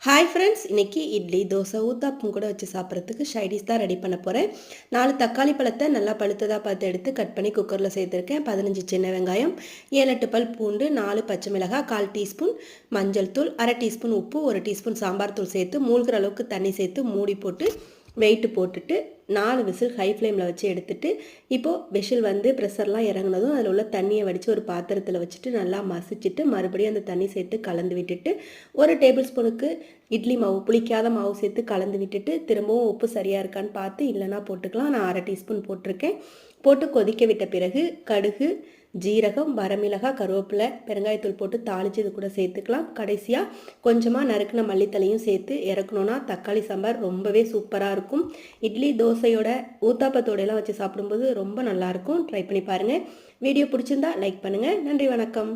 Hi friends, இன்னைக்கு இட்லி தோசை ஊத்தாப்பம் கூட வச்சு சாப்பிட்றதுக்கு சைடிஷ் தான் ரெடி பண்ண போகிறேன். 4 தக்காளி பழத்தை நல்லா பழுத்ததாக பார்த்து எடுத்து கட் பண்ணி குக்கரில் சேர்த்துருக்கேன். 15 சின்ன வெங்காயம், 7-8 பல் பூண்டு, 4 பச்சை மிளகாய், 1/4 டீஸ்பூன் மஞ்சள் தூள், 1/2 டீஸ்பூன் உப்பு, 1 டீஸ்பூன் சாம்பார் தூள் சேர்த்து மூழ்கிற அளவுக்கு தண்ணி சேர்த்து மூடி போட்டு வெயிட்டு போட்டுட்டு 4 விசில் ஹை ஃப்ளேமில் வச்சு எடுத்துட்டு இப்போது விசில் ப்ரெஷர்லாம் இறங்கினதும் அதில் உள்ள தண்ணியை வடித்து ஒரு பாத்திரத்தில் வச்சுட்டு நல்லா மசிச்சுட்டு மறுபடியும் அந்த தண்ணி சேர்த்து கலந்து விட்டுட்டு 1 டேபிள் ஸ்பூனுக்கு இட்லி மாவு புளிக்காத மாவு சேர்த்து கலந்து விட்டுட்டு திரும்பவும் உப்பு சரியாக இருக்கான்னு பார்த்து இல்லைனா போட்டுக்கலாம். நான் 1/2 டீஸ்பூன் போட்டிருக்கேன். போட்டு கொதிக்க விட்ட பிறகு கடுகு, ஜீரகம், வரமிளகாய், கருவேப்பிலை, பெருங்காயத்தூள் போட்டு தாளித்து இது கூட சேர்த்துக்கலாம். கடைசியாக கொஞ்சமாக நறுக்கின மல்லித்தலையும் சேர்த்து இறக்கணுன்னா தக்காளி சாம்பார் ரொம்பவே சூப்பராக இருக்கும். இட்லி தோசையோட ஊத்தாப்பத்தோடையெல்லாம் வச்சு சாப்பிடும்போது ரொம்ப நல்லாயிருக்கும். ட்ரை பண்ணி பாருங்கள். வீடியோ பிடிச்சிருந்தா லைக் பண்ணுங்கள். நன்றி, வணக்கம்.